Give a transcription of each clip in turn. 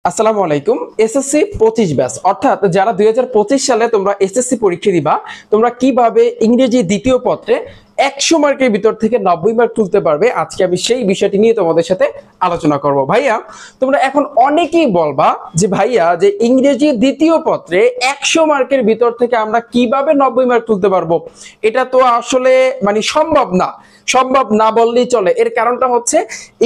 আসসালামু আলাইকুম। SSC 25 batch অর্থাৎ যারা 2025 সালে তোমরা এসএসসি পরীক্ষা দিবা, তোমরা কিভাবে ইংরেজি দ্বিতীয় পত্রে 100 মার্কের ভিতর থেকে 90 মার্ক তুলতে পারবে, আজকে আমি সেই বিষয়টি নিয়ে তোমাদের সাথে আলোচনা করব। ভাইয়া, তোমরা এখন অনেকেই বলবা যে ভাইয়া যে ইংরেজি দ্বিতীয় পত্রে 100 মার্কের ভিতর থেকে আমরা কিভাবে 90 মার্ক তুলতে পারবো, এটা তো আসলে সম্ভব না বললেই চলে। এর কারণটা হচ্ছে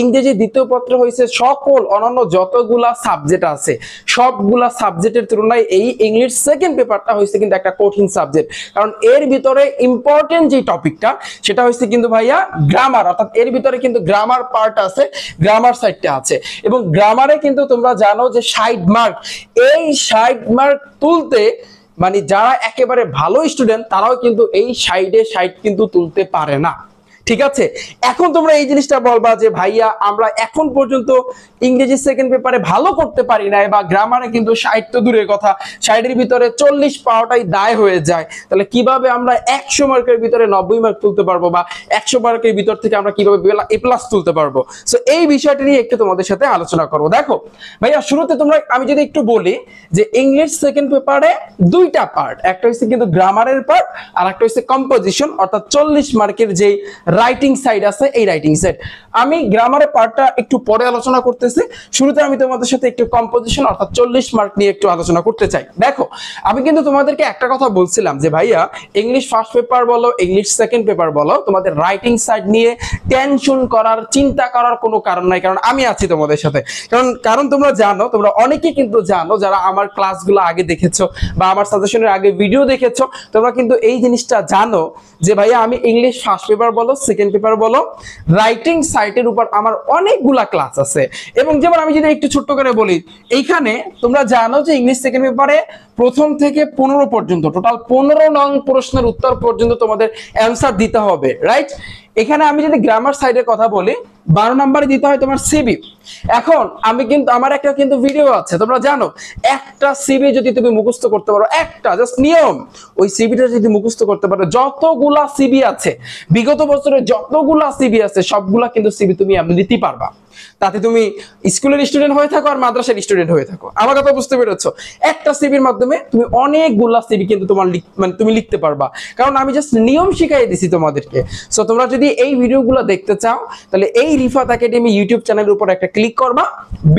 ইংরেজি দ্বিতীয় পত্র হয়েছে সকল অন্যান্য যতগুলা সাবজেক্ট আছে সবগুলা সাবজেক্টের তুলনায় এই ইংলিশ সেকেন্ড পেপারটা হয়েছে কিন্তু একটা কঠিন সাবজেক্ট। কারণ এর ভিতরে ইম্পর্টেন্ট যে টপিকটা সেটা হচ্ছে কিন্তু ভাইয়া গ্রামার, অর্থাৎ এর ভিতরে কিন্তু গ্রামার পার্ট আছে, গ্রামার সাইডটা আছে। এবং গ্রামারে কিন্তু তোমরা জানো যে 60 মার্ক, এই 60 মার্ক তুলতে মানে যারা একেবারে ভালো স্টুডেন্ট তারাও কিন্তু এই 60 কিন্তু তুলতে পারে না। ঠিক আছে, এখন তোমরা এই জিনিসটা বলবা যে ভাইয়া আমরা এখন পর্যন্ত ইংরেজি সেকেন্ড পেপারে ভালো করতে পারি না, বা গ্রামারে কিন্তু 60 তো দূরের কথা, 60 এর ভিতরে 40 পাওয়াটাই দায় হয়ে যায়, তাহলে কিভাবে আমরা 100 মার্কের ভিতরে 90 মার্ক তুলতে পারবো, বা 100 মার্কের ভিতর থেকে আমরা কিভাবে এ প্লাস তুলতে পারবো? সো এই বিষয়টা নিয়ে একটু তোমাদের সাথে আলোচনা করবো। দেখো ভাইয়া, শুরুতে আমি যদি একটু বলি যে ইংলিশ সেকেন্ড পেপারে দুইটা পার্ট, একটা হচ্ছে কিন্তু গ্রামারের পার্ট আর একটা হচ্ছে কম্পোজিশন, অর্থাৎ 40 মার্কের যে রাইটিং সাইড আছে এই রাইটিং সাইড। আমি গ্রামারের পার্টটা একটু পরে আলোচনা করতেছি, শুরুতে আমি তোমাদের সাথে একটু কম্পোজিশন অর্থাৎ 40 মার্ক নিয়ে একটু আলোচনা করতে চাই। দেখো, আমি কিন্তু তোমাদেরকে একটা কথা বলছিলাম যে ভাইয়া ইংলিশ ফার্স্ট পেপার বলো, ইংলিশ সেকেন্ড পেপার বলো, তোমাদের রাইটিং সাইড নিয়ে টেনশন করার, চিন্তা করার কোনো কারণ নাই, কারণ আমি আছি তোমাদের সাথে। কারণ তোমরা জানো, তোমরা অনেকেই কিন্তু জানো যারা আমার ক্লাসগুলো আগে দেখেছো বা আমার সাজেশনের আগে ভিডিও দেখেছো, তোমরা কিন্তু এই জিনিসটা জানো যে ভাইয়া আমি ইংলিশ ফার্স্ট পেপার বলো, সেকেন্ড পেপার বলো, রাইটিং সাইটের উপর আমার অনেকগুলা ক্লাস আছে। এবং যেমন আমি যদি একটু ছোট্ট করে বলি, এইখানে তোমরা জানো যে ইংলিশ সেকেন্ড পেপারে প্রথম থেকে 15 পর্যন্ত, টোটাল 15 নং প্রশ্নের উত্তর পর্যন্ত তোমাদের অ্যান্সার দিতে হবে, রাইট? এখানে আমি যদি গ্রামার সাইডের কথা বলি, 12 নম্বরে দিতে হয় তোমার সিবি। এখন আমার একটা কিন্তু ভিডিও আছে, তোমরা জানো একটা সিবি যদি তুমি মুখস্থ করতে পারো, একটা জাস্ট নিয়ম, ওই সিবিটা যদি মুখস্থ করতে পারো, যতগুলা সিবি আছে বিগত বছরে যতগুলা সিবি আছে সবগুলা কিন্তু সিবি তুমি এমনি দিতে পারবা, তাতে তুমি স্কুলের স্টুডেন্ট হয়ে থাকো আর মাদ্রাসার স্টুডেন্ট হয়ে থাকো। আমার কথা বুঝতে পেরেছো? একটা সিবির মাধ্যমে তুমি অনেকগুলা সিবি কিন্তু তুমি লিখতে পারবা, কারণ আমি জাস্ট নিয়ম শিখাই দিছি তোমাদেরকে। সো তোমরা যদি এই ভিডিওগুলো দেখতে চাও তাহলে এই রিফাত একাডেমি ইউটিউব চ্যানেলের উপর একটা ক্লিক করবা,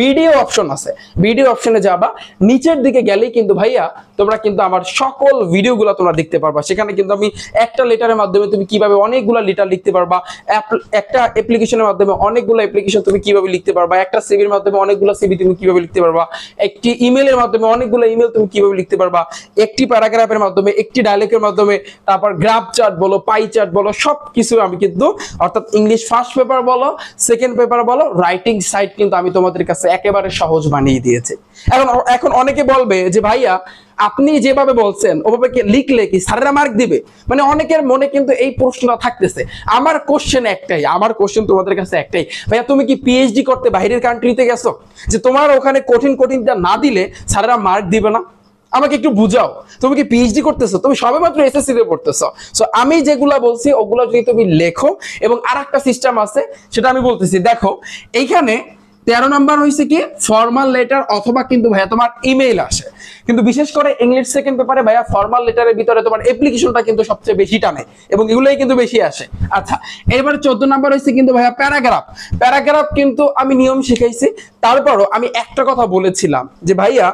ভিডিও অপশন আছে, ভিডিও অপশনে যাবা, নিচের দিকে গেলেই কিন্তু ভাইয়া তোমরা কিন্তু আমার সকল ভিডিওগুলো তোমরা দেখতে পারবা। সেখানে কিন্তু আমি একটা লেটারের মাধ্যমে তুমি কিভাবে অনেকগুলা লেটার লিখতে পারবা, একটা অ্যাপ্লিকেশনের মাধ্যমে অনেকগুলো অ্যাপ্লিকেশন তুমি কিভাবে লিখতে পারবা, একটা সিভির মাধ্যমে অনেকগুলো সিভি তুমি কিভাবে লিখতে পারবা, একটি ইমেলের মাধ্যমে অনেকগুলো ইমেল তুমি কিভাবে লিখতে পারবা, একটি প্যারাগ্রাফের মাধ্যমে, একটি ডায়লগের মাধ্যমে, তারপর গ্রাফ চার্ট বলো, পাই চার্ট বলো, সবকিছু আমি কিন্তু অর্থাৎ ইংলিশ ফার্স্ট পেপার বলো, সেকেন্ড পেপার বলো, রাইটিং সাইড কিন্তু আমি তোমাদের কাছে একেবারে সহজ বানিয়ে দিয়েছি। এখন অনেকে বলবে যে ভাইয়া আপনি যেভাবে বলছেন ওভাবে কি লিখলে কি স্যারেরা মার্ক দিবে? মানে অনেকের মনে কিন্তু এই প্রশ্নটা থাকতেছে। আমার কোশ্চেন তোমাদের কাছে একটাই, ভাইয়া তুমি কি পিএইচডি করতে বাইরের কান্ট্রিতে গেছো যে তোমার ওখানে কঠিনটা না দিলে স্যারেরা মার্ক দিবে না? আমাকে একটু বুঝাও, তুমি কি পিএইচডি করতেছো? তুমি সবেমাত্র এসএসসি তে পড়তেছো। সো আমি যেগুলা বলছি ওগুলা যদি তুমি লেখো, এবং আরেকটা সিস্টেম আছে সেটা আমি বলতেছি। দেখো এইখানে 13 নাম্বার হয়েছে কি ফর্মাল লেটার, অথবা কিন্তু ভাইয়া তোমার ইমেইল আসে, কিন্তু বিশেষ করে ইংলিশ সেকেন্ড পেপারে ভাইয়া ফর্মাল লেটারের ভিতরে তোমার অ্যাপ্লিকেশনটা কিন্তু সবচেয়ে বেশি টানে, এবং এগুলোই কিন্তু বেশি আসে। আচ্ছা, এবার 14 নাম্বার হয়েছে কিন্তু ভাইয়া প্যারাগ্রাফ কিন্তু আমি নিয়ম শিখাইছি। তারপরও আমি একটা কথা বলেছিলাম যে ভাইয়া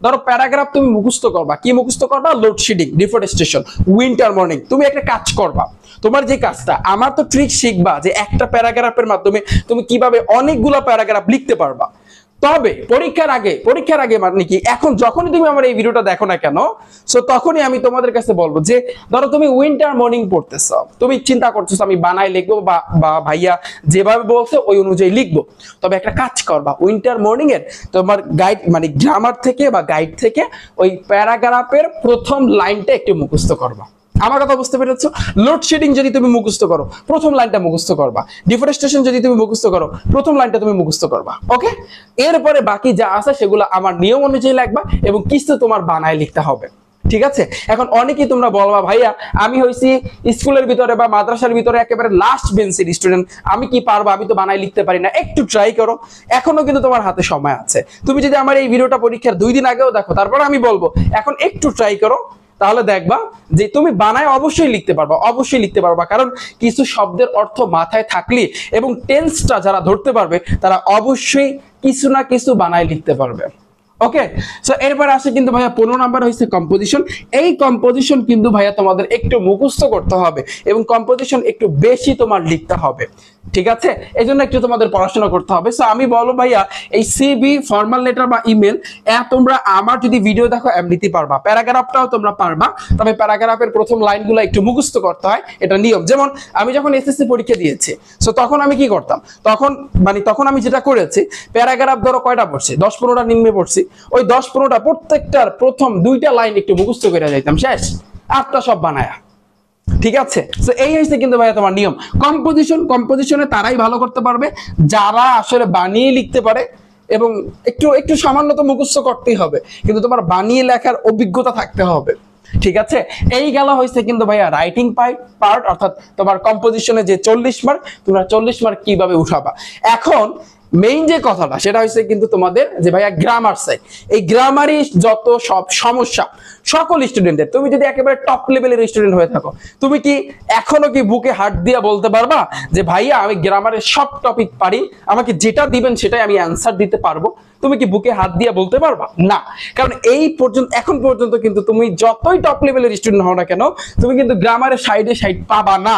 ধরো প্যারাগ্রাফ তুমি মুখস্থ করবা, কি মুখস্থ করবা? Load shedding, deforestation, winter morning. তুমি একটা কাজ করবা, তোমার যে কাজটা, আমার তো ট্রিক শিখবা যে একটা প্যারাগ্রাফের মাধ্যমে তুমি কিভাবে অনেকগুলো প্যারাগ্রাফ লিখতে পারবা। তবে পরীক্ষার আগে মানে কি, এখন যখনই তুমি আমার এই ভিডিওটা দেখো না কেন, সো তখনই আমি তোমাদের কাছে বলবো যে ধরো তুমি উইন্টার মর্নিং পড়তেছো, তুমি চিন্তা করতেছো আমি বানাই লিখবো বা ভাইয়া যেভাবে বলছে ওই অনুযায়ী লিখবো। তবে একটা কাজ করবা, উইন্টার মর্নিং এর তোমার গাইড মানে গ্রামার থেকে বা গাইড থেকে ওই প্যারাগ্রাফের প্রথম লাইনটা একটু মুখস্থ করবা। আমার কথা বুঝতে পেরেছো? লোডশেডিং যদি তুমি মুখস্থ করো, প্রথম লাইনটা মুখস্থ করবা। ডিফরেস্টেশন যদি তুমি মুখস্থ করো, প্রথম লাইনটা তুমি মুখস্থ করবা। ওকে, এরপরে বাকি যা আছে সেগুলো আমার নিয়ম অনুযায়ী লিখবা, এবং কিছু তোমার বানায় লিখতে হবে। ঠিক আছে। এখন অনেকেই তোমরা বলবা ভাইয়া আমি হইছি স্কুলের ভিতরে বা মাদ্রাসার ভিতরে একেবারে লাস্ট বেঞ্চের স্টুডেন্ট, আমি কি পারবো, আমি তো বানাই লিখতে পারি না। একটু ট্রাই করো, এখনো কিন্তু তোমার হাতে সময় আছে। তুমি যদি আমার এই ভিডিওটা পরীক্ষার 2 দিন আগেও দেখো, তারপর আমি বলবো এখন একটু ট্রাই করো, তাহলে দেখবা যে তুমি বানায় অবশ্যই লিখতে পারবা, অবশ্যই লিখতে পারবা। কারণ কিছু শব্দের অর্থ মাথায় থাকলে এবং টেন্সটা যারা ধরতে পারবে তারা অবশ্যই কিছু না কিছু বানায় লিখতে পারবে। ওকে, সো এরপর আসে কিন্তু ভাইয়া 15 নাম্বার হইছে কম্পোজিশন। এই কম্পোজিশন কিন্তু ভাইয়া তোমাদের একটু মুখস্থ করতে হবে এবং কম্পোজিশন একটু বেশি তোমার লিখতে হবে, ঠিক আছে। এই জন্য একটু তোমাদের পড়াশোনা করতে হবে। সো আমি বলবো ভাইয়া এই সিবি, ফর্মাল লেটার বা ইমেল তোমরা আমার যদি ভিডিও দেখো এমনিতে পারবা, প্যারাগ্রাফটাও তোমরা পারবা, তবে প্যারাগ্রাফের প্রথম লাইনগুলো একটু মুখস্থ করতে হয়, এটা নিয়ম। যেমন আমি যখন এসএসসি পরীক্ষা দিয়েছি, সো তখন আমি কি করতাম, তখন আমি যেটা করেছি, প্যারাগ্রাফ ধরো কয়টা পড়ছি, 10-15টা নিম্নে পড়ছি, ওই 10-15টা প্রত্যেকটার প্রথম 2টা লাইন একটু মুখস্থ করে যাইতাম, শেষ, 8টা সব বানায়া। ঠিক আছে, তো এই হচ্ছে কিন্তু ভাইয়া তোমার নিয়ম। কম্পোজিশনে তারাই ভালো করতে পারবে যারা আসলে বানিয়ে লিখতে পারে, এবং একটু একটু সামান্য তো মুখস্থ করতেই হবে, কিন্তু তোমার বানিয়ে লেখার অভিজ্ঞতা থাকতে হবে, ঠিক আছে। এই গেল হয়েছে কিন্তু ভাইয়া রাইটিং পার্ট, অর্থাৎ তোমার কম্পোজিশনে যে 40 মার্ক, তোমরা 40 মার্ক কিভাবে উঠাবা। এখন মেইন যে কথাটা সেটা হচ্ছে কিন্তু তোমাদের যে ভাইয়া গ্রামার সাইড, এই গ্রামারই যত সব সমস্যা সকল স্টুডেন্টের। তুমি যদি একেবারে টপ লেভেলের স্টুডেন্ট হয়ে থাকো, তুমি কি এখনো কি বুকে হাত দিয়ে বলতে পারবা যে ভাইয়া আমি গ্রামারের সব টপিক পারি, আমাকে যেটা দিবেন সেটাই আমি অ্যান্সার দিতে পারবো? তুমি কি বুকে হাত দিয়ে বলতে পারবা? না, কারণ এখন পর্যন্ত কিন্তু তুমি যতই টপ লেভেলের স্টুডেন্ট হও না কেন, তুমি কিন্তু গ্রামারের সাইড পাবা না।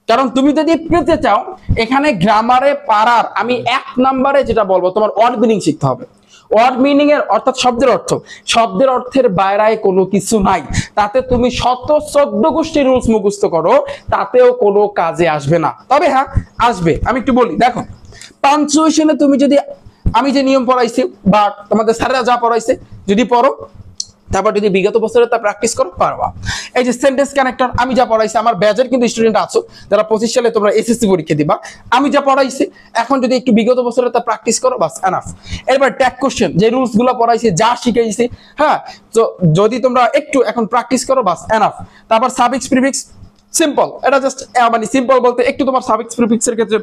কারণ তুমি যদি পেতে চাও এখানে গ্রামারে পারার, আমি 1 নম্বরে যেটা বলবো, তোমার ওয়ার্ড মিনিং শিখতে হবে। ওয়ার্ড মিনিং এর অর্থাৎ শব্দের অর্থের বাইরে কোনো কিছু নাই। তাতে তুমি 14 গোষ্ঠীর রুলস মুখস্থ করো, তাতেও কোনো কাজে আসবে না। তবে হ্যাঁ আসবে, আমি একটু বলি। দেখো, পাঞ্চুয়েশনে তুমি যদি আমি যে নিয়ম পড়াইছি বা তোমাদের স্যারেরা যা পড়াইছে যদি পড়ো, তারপর যদি বিগত বছরে তা প্র্যাকটিস করো, পারবা। এই যে সেন্টেন্স কানেক্টর আমি যা পড়াইছি, আমার ব্যাচের কিন্তু স্টুডেন্ট আছো যারা 25 সালে তোমরা এসএসসি পরীক্ষা দিবা, আমি যা পড়াইছি এখন যদি একটু বিগত বছরে তা প্র্যাকটিস করো, বাস এনাফ। এরপর ট্যাগ কোশ্চেন, যে রুলস গুলো পড়াইছি, যা শিখাইছি, হ্যাঁ, তো যদি তোমরা একটু এখন প্র্যাকটিস করো, বাস এনাফ। তারপর সাফিক্স প্রিফিক্স সিম্পল, এটা জাস্ট মানে সিম্পল বলতে একটু তোমার সাফিক্স প্রিফিক্সের ক্ষেত্রে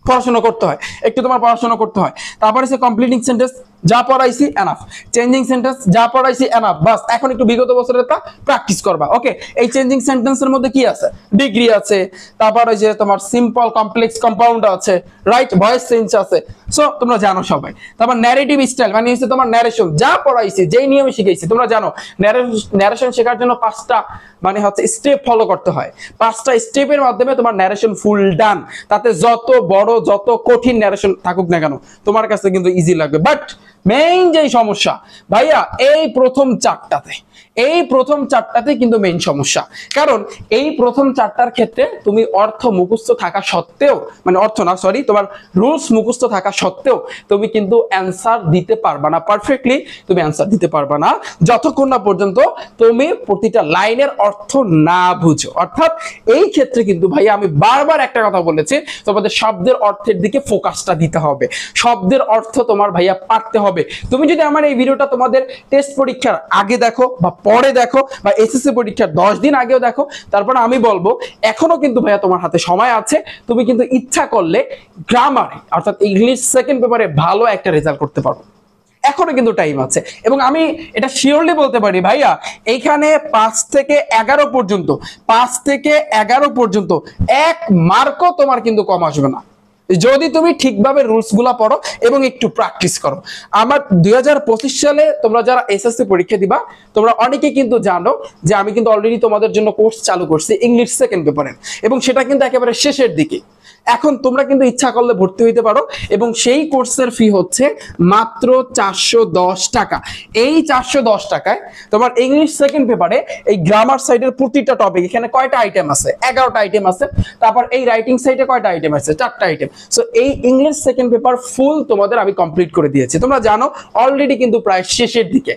পড়াশোনা করতে হয়, একটু তোমার পড়াশোনা করতে হয়। তারপরে সে কমপ্লিটিং সেন্টেন্স যা পড়াইছি এনাফ, চেঞ্জিং সেন্টেন্স যা পড়াইছি এনাফ, বাস। এখন একটু বিগত বছরের তা প্র্যাকটিস করবা। ওকে, এই চেঞ্জিং সেন্টেন্সের মধ্যে কি আছে, ডিগ্রি আছে, তারপর ওই যে তোমার সিম্পল, কমপ্লেক্স, কম্পাউন্ড আছে, রাইট, ভয়েস চেঞ্জ আছে, সো তোমরা জানো সবাই। তারপর ন্যারেটিভ স্টাইল মানে হচ্ছে তোমার ন্যারেশন, যা পড়াইছি, যেই নিয়মে শিখাইছি, তোমরা জানো ন্যারেশন শেখার জন্য 5টা মানে হচ্ছে স্টেপ ফলো করতে হয়। 5টা স্টেপের মাধ্যমে তোমার ন্যারেশন ফুল ডান। তাতে যত বড় যত কঠিন ন্যারেশন থাকুক না কেন, তোমার কাছে কিন্তু ইজি লাগবে। বাট মেইন যেই সমস্যা ভাইয়া এই প্রথম চারটাতে কিন্তু মেইন সমস্যা। কারণ এই প্রথম 4টার ক্ষেত্রে তুমি অর্থ মুখস্থ থাকা সত্ত্বেও, মানে অর্থ না সরি, তোমার রুলস মুখস্থ থাকা সত্ত্বেও তুমি কিন্তু অ্যান্সার দিতে পারবা না, পারফেক্টলি তুমি অ্যান্সার দিতে পারবা না যতক্ষণ না পর্যন্ত তুমি প্রতিটা লাইনের অর্থ না বুঝো। অর্থাৎ এই ক্ষেত্রে কিন্তু ভাইয়া আমি বারবার একটা কথা বলেছি, তোমাদের শব্দের অর্থের দিকে ফোকাসটা দিতে হবে, শব্দের অর্থ তোমার ভাইয়া পারতে হবে। তুমি যদি আমার এই ভিডিওটা তোমাদের টেস্ট পরীক্ষার আগে দেখো বা পরে দেখো বা এসএসসি পরীক্ষার 10 দিন আগেও দেখো, তারপর আমি বলবো এখনো কিন্তু ভাইয়া তোমার হাতে সময় আছে। তুমি কিন্তু ইচ্ছা করলে গ্রামারে অর্থাৎ ইংলিশ সেকেন্ড পেপারে ভালো একটা রেজাল্ট করতে পারো, এখনো কিন্তু টাইম আছে। এবং আমি এটা শিওরলি বলতে পারি ভাইয়া, এইখানে 5 থেকে 11 পর্যন্ত 1 মার্কও তোমার কিন্তু কম আসবে না, যদি তুমি ঠিকভাবে রুলস গুলা পড়ো এবং একটু প্র্যাকটিস করো। আমার 2025 সালে তোমরা যারা এসএসসি পরীক্ষা দিবা, তোমরা অনেকে কিন্তু জানো যে আমি কিন্তু অলরেডি তোমাদের জন্য কোর্স চালু করছি ইংলিশ সেকেন্ড পেপারে, এবং সেটা কিন্তু একেবারে শেষের দিকে। এখন তোমরা কিন্তু ইচ্ছা করলে ভর্তি হইতে পারো, এবং সেই কোর্সের ফি হচ্ছে মাত্র 410 টাকা। এই 410 টাকায় তোমার ইংলিশ সেকেন্ড পেপারে এই গ্রামার সাইডের প্রতিটা টপিক, এখানে কয়টা আইটেম আছে, 11টা আইটেম আছে। তারপর এই রাইটিং সাইডে কয়টা আইটেম আছে, 4টা আইটেম। সো এই ইংলিশ সেকেন্ড পেপার ফুল তোমাদের আমি কমপ্লিট করে দিয়েছি, তোমরা জানো অলরেডি কিন্তু প্রায় শেষের দিকে।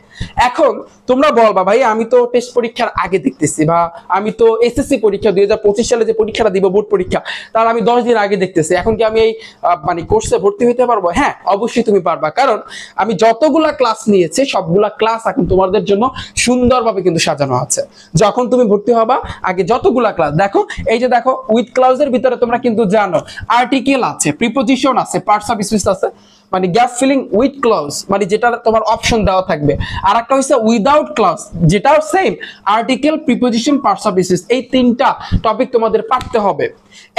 এখন তোমরা বলবা ভাই আমি তো টেস্ট পরীক্ষার আগে দেখতেছি, বা আমি তো এসএসসি পরীক্ষা 2025 সালে যে পরীক্ষাটা দিব বোর্ড পরীক্ষা, তার আমি 10 10 দিন আগে দেখতেছি, এখন কি আমি এই মানে কোর্সে ভর্তি হতে পারবো? হ্যাঁ, অবশ্যই তুমি পারবা, কারণ আমি যতগুলা ক্লাস নিয়েছি সবগুলা ক্লাস এখন তোমাদের জন্য সুন্দরভাবে কিন্তু সাজানো আছে। যখন তুমি ভর্তি হবা আগে যতগুলা ক্লাস দেখো, এই যে দেখো উইথ ক্লাউজের ভিতরে তোমরা কিন্তু জানো আর্টিকেল আছে, প্রিপোজিশন আছে, পার্টস অফ স্পিচ আছে, মানে গ্যাপ ফিলিং উইথ ক্লজ, মানে যেটা তোমার অপশন দেওয়া থাকবে। আর একটা হচ্ছে উইদাউট ক্লজ, যেটাও same article, preposition, parts of speech, এই তিনটা টপিক তোমাদের পড়তে হবে।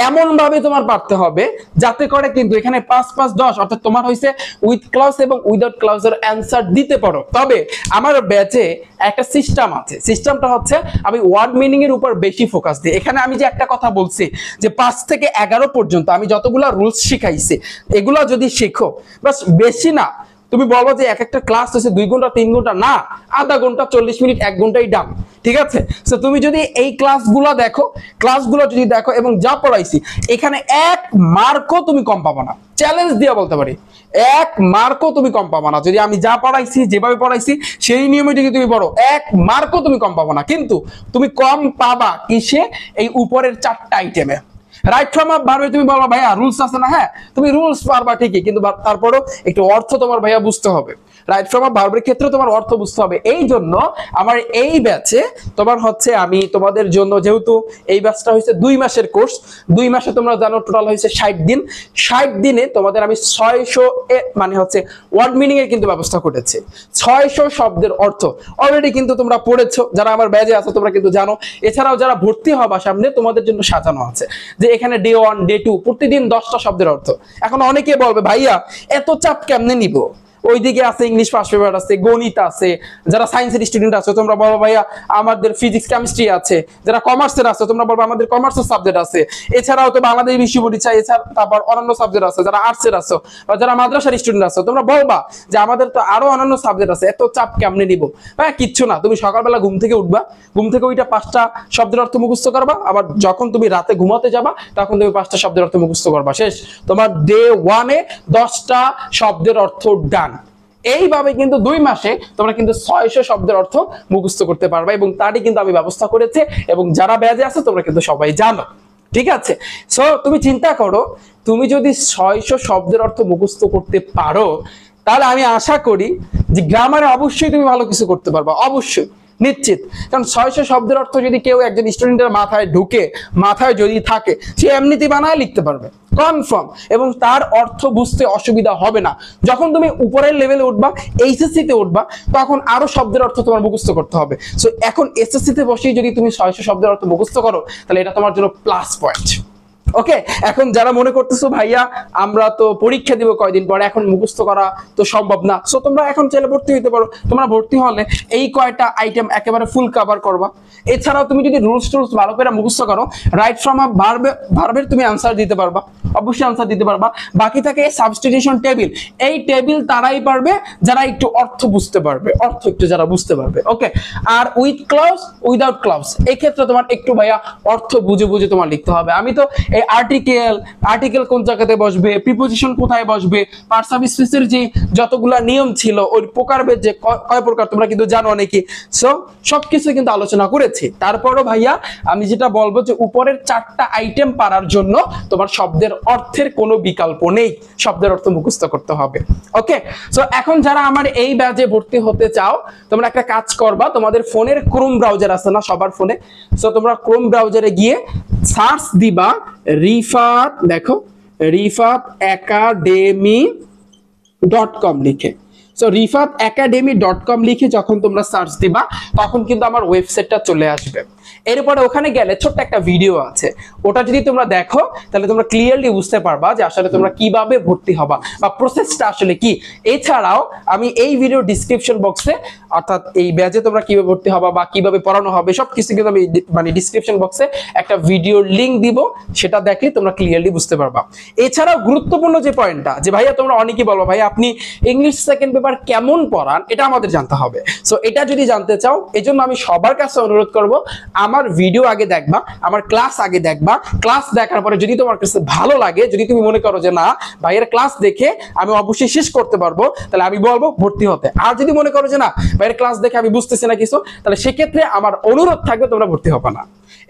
এমন ভাবে তোমার পড়তে হবে যাতে করে কিন্তু এখানে 5 5 10 অর্থাৎ তোমার হইছে উইথ ক্লজ এবং উইদাউট ক্লজের অ্যানসার দিতে পারো। তবে আমার ব্যাচে একটা সিস্টেম আছে, সিস্টেমটা হচ্ছে আমি ওয়ার্ড মিনিং এর উপর বেশি ফোকাস দিই। এখানে আমি যে একটা কথা বলছি যে 5 থেকে 11 পর্যন্ত আমি যতগুলা রুলস শিখাইছি এগুলা যদি শেখো, বাস বেশি না, তুমি বলবো যে এক একটা ক্লাস হচ্ছে 2 ঘন্টা 3 ঘন্টা না, আধা ঘন্টা 40 মিনিট 1 ঘন্টাই ডান, ঠিক আছে? সো তুমি যদি এই ক্লাসগুলো যদি দেখো এবং যা পড়াইছি, এখানে 1 মার্কও তুমি কম পাবো না, চ্যালেঞ্জ দিয়ে বলতে পারি 1 মার্কও তুমি কম পাবো না। যদি আমি যা পড়াইছি, যেভাবে পড়াইছি সেই নিয়মে যদি তুমি পড়ো 1 মার্কও তুমি কম পাবো না। কিন্তু তুমি কম পাবা কিসে? এই উপরের 4টা আইটেমে। রাইট ফ্রম আপ ভার্বে তুমি বলবা ভাইয়া রুলস আছে না, হ্যাঁ তুমি রুলস পারবা ঠিকই, কিন্তু তারপরও একটু অর্থ তোমার ভাইয়া বুঝতে হবে। রাইট ফ্রম আপ ভার্বের ক্ষেত্রে তোমার অর্থ বুঝতে হবে। এই জন্য আমার এই ব্যাচে তোমার হচ্ছে আমি তোমাদের জন্য, যেহেতু এই ব্যাচটা হচ্ছে 2 মাসের কোর্স, 2 মাসে তোমরা জানো টোটাল হয়েছে 60 দিন, 60 দিনে তোমাদের আমি 600 মানে হচ্ছে ওয়ার্ড মিনিং এর কিন্তু ব্যবস্থা করেছি। 600 শব্দের অর্থ অলরেডি কিন্তু তোমরা পড়েছো, যারা আমার ব্যাচে আছো তোমরা কিন্তু জানো। এছাড়াও যারা ভর্তি হবা সামনে তোমাদের জন্য সাজানো আছে যে এখানে ডে 1 ডে 2 প্রতিদিন 10টা শব্দের অর্থ। এখন অনেকে বলবে ভাইয়া এত চাপ কেমনে নিব, ওইদিকে আছে ইংলিশ ফার্স্ট পেপার আছে, গণিত আছে, যারা সায়েন্সের স্টুডেন্ট আছে তোমরা বলবো ভাইয়া আমাদের ফিজিক্স কেমিস্ট্রি আছে, যারা কমার্সের আছে তোমরা বলবো আমাদের কমার্সের সাবজেক্ট আছে, এছাড়াও তো বাংলাদেশ বিশ্ব পরিচয়, এছাড়া তারপর অন্যান্য সাবজেক্ট আছে, যারা আর্টসের আছে বা যারা মাদ্রাসার স্টুডেন্ট আছে তোমরা বলবা যে আমাদের তো আরো অন্যান্য সাবজেক্ট আছে, এত চাপ কেমনে নিব? ভাইয়া কিচ্ছু না, তুমি সকালবেলা ঘুম থেকে উঠবা, ঘুম থেকে ওইটা 5টা শব্দের অর্থ মুখস্থ করবা, আবার যখন তুমি রাতে ঘুমাতে যাবা তখন তুমি 5টা শব্দের অর্থ মুখস্থ করবা, শেষ। তোমার ডে 1 এ 10টা শব্দের অর্থ ডান। এইভাবে কিন্তু 2 মাসে তোমরা কিন্তু 600 শব্দের অর্থ মুখস্থ করতে পারবে, এবং তারই কিন্তু আমি ব্যবস্থা করেছি, এবং যারা ব্যাচে আছে তোমরা কিন্তু সবাই জানো, ঠিক আছে? সো তুমি চিন্তা করো, তুমি যদি 600 শব্দের অর্থ মুখস্থ করতে পারো তাহলে আমি আশা করি যে গ্রামারে অবশ্যই তুমি ভালো কিছু করতে পারবে, অবশ্যই, নিশ্চিত। কারণ 600 শব্দের অর্থ যদি কেউ একজন স্টুডেন্টের মাথায় ঢুকে, মাথায় যদি থাকে, সে এমনিতেই বানায় লিখতে পারবে কনফার্ম, এবং তার অর্থ বুঝতে অসুবিধা হবে না। যখন তুমি উপরের লেভেলে উঠবা, এইচএসসি তে উঠবা, তখন আরো শব্দের অর্থ তোমার মুখস্থ করতে হবে। সো এখন এসএসসি তে বসেই যদি তুমি 600 শব্দের অর্থ মুখস্থ করো তাহলে এটা তোমার জন্য প্লাস পয়েন্ট। ওকে, এখন যারা মনে করতেছো ভাইয়া আমরা তো পরীক্ষা দিব কয়দিন পরে, এখন মুখস্থ করা তো সম্ভব না, সো তোমরা এখন চাইলে ভর্তি হতে পারো। তোমরা ভর্তি হলে এই কয়টা আইটেম একেবারে ফুল কভার করবা। এছাড়াও তুমি যদি রুলস টুলস ভালো করে মুখস্থ করো, রাইট ফ্রম আপ ভার্বের তুমি আনসার দিতে পারবা, অবশ্যই আনসার দিতে পারবা। বাকি থাকে সাবস্টিটিউশন টেবিল, এই টেবিল তারাই পারবে যারা একটু অর্থ বুঝতে পারবে, অর্থ একটু যারা বুঝতে পারবে। ওকে, আর উইথ ক্লজ উইদাউট ক্লজ এই ক্ষেত্রে তোমার একটু ভাইয়া অর্থ বুঝে বুঝে তোমার লিখতে হবে। আমি তো এই আর্টিকেল কোন জায়গাতে বসবে, প্রিপোজিশন কোথায় বসবে, পার্টস অফ স্পিচের যে যতগুলা নিয়ম ছিল, ওই প্রকারভেদ যে কয় প্রকার তোমরা কিন্তু জানো অনেকে, সো সবকিছু কিন্তু আলোচনা করেছি। তারপরও ভাইয়া আমি যেটা বলবো যে উপরের 4টা আইটেম পারার জন্য তোমার শব্দের অর্থের কোনো বিকল্প নেই, শব্দের অর্থ মুখস্থ করতে হবে। ওকে, সো এখন যারা আমার এই ব্যাচে ভর্তি হতে চাও তোমরা একটা কাজ করবা, তোমাদের ফোনের ক্রোম ব্রাউজার আছে না সবার ফোনে, সো তোমরা ক্রোম ব্রাউজারে গিয়ে সার্চ দিবা রিফাত, দেখো rifatacademy.com লিখে, সো rifatacademy.com লিখে যখন তোমরা সার্চ দিবা তখন কিন্তু আমার ওয়েবসাইটটা চলে আসবে। এরপরে ওখানে গেলে ছোট্ট একটা ভিডিও আছে, ওটা যদি তোমরা দেখো তাহলে তোমরা ক্লিয়ারলি বুঝতে পারবা যে আসলে তোমরা কিভাবে ভর্তি হবা বা প্রসেসটা আসলে কি। এছাড়াও আমি এই ভিডিও ডিসক্রিপশন বক্সে, অর্থাৎ এই ব্যাচে তোমরা কিভাবে ভর্তি হবা বা কিভাবে পড়ানো হবে সবকিছু কিন্তু আমি মানে ডিসক্রিপশন বক্সে একটা ভিডিওর লিংক দিব, সেটা দেখলে তোমরা ক্লিয়ারলি বুঝতে পারবা। এছাড়াও গুরুত্বপূর্ণ যে পয়েন্টটা, যে ভাইয়া তোমরা অনেকেই বলবো ভাই আপনি ইংলিশ সেকেন্ড পেপার কেমন পড়ান, এটা আমাদের জানতে হবে। সো এটা যদি জানতে চাও, এজন্য আমি সবার কাছে অনুরোধ করব আমার ভিডিও আগে দেখবা, আমার ক্লাস আগে দেখবা, ক্লাস দেখার পরে যদি তোমার কাছে ভালো লাগে, যদি তুমি মনে করো যে না ভাইয়ের ক্লাস দেখে আমি অবশ্যই শেষ করতে পারবো, তাহলে আমি বলবো ভর্তি হতে। আর যদি মনে করো যে না ভাইয়ের ক্লাস দেখে আমি বুঝতেছি না কিছু, তাহলে সেক্ষেত্রে আমার অনুরোধ থাকবে তোমরা ভর্তি হবে না।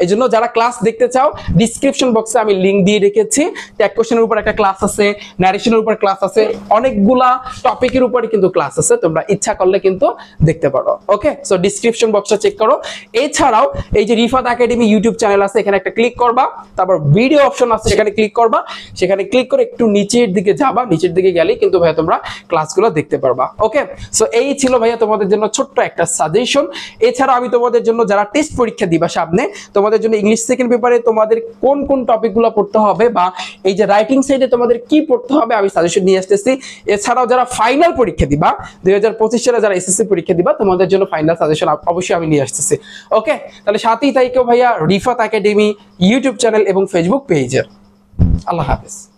এই জন্য যারা ক্লাস দেখতে চাও ডিসক্রিপশন বক্সে আমি লিংক দিয়ে রেখেছি। ট্যাগ কোশ্চেনের উপর একটা ক্লাস আছে, ন্যারেশনের উপর ক্লাস আছে, অনেকগুলা টপিকের উপরে কিন্তু ক্লাস আছে, তোমরা ইচ্ছা করলে কিন্তু দেখতে পারো। ওকে, সো ডিসক্রিপশন বক্সটা চেক করো। এছাড়াও এই যে রিফাত একাডেমি ইউটিউব চ্যানেল আছে, এখানে একটা ক্লিক করবা, তারপর ভিডিও অপশন আছে সেখানে ক্লিক করবা, সেখানে ক্লিক করে একটু নিচের দিকে যাবা, নিচের দিকে গেলেই কিন্তু ভাইয়া তোমরা ক্লাসগুলো দেখতে পারবা। ওকে, সো এই ছিল ভাইয়া তোমাদের জন্য ছোট্ট একটা সাজেশন। এছাড়া আমি তোমাদের জন্য যারা টেস্ট পরীক্ষা দিবা সামনে, তোমাদের জন্য ইংলিশ সেকেন্ড পেপারে তোমাদের কোন কোন টপিকগুলো পড়তে হবে বা এই যে রাইটিং সাইডে তোমাদের কি পড়তে হবে আমি সাজেশন নিয়ে আসতেছি। এছাড়াও যারা ফাইনাল পরীক্ষা দিবা 2025 সালে যারা এসএসসি পরীক্ষা দিবা তোমাদের জন্য ফাইনাল সাজেশন অবশ্যই আমি নিয়ে আসতেছি। ওকে, তাহলে 7ই তারিখে ভাইয়া রিফাত একাডেমি ইউটিউব চ্যানেল এবং ফেসবুক পেজের। আল্লাহ হাফেজ।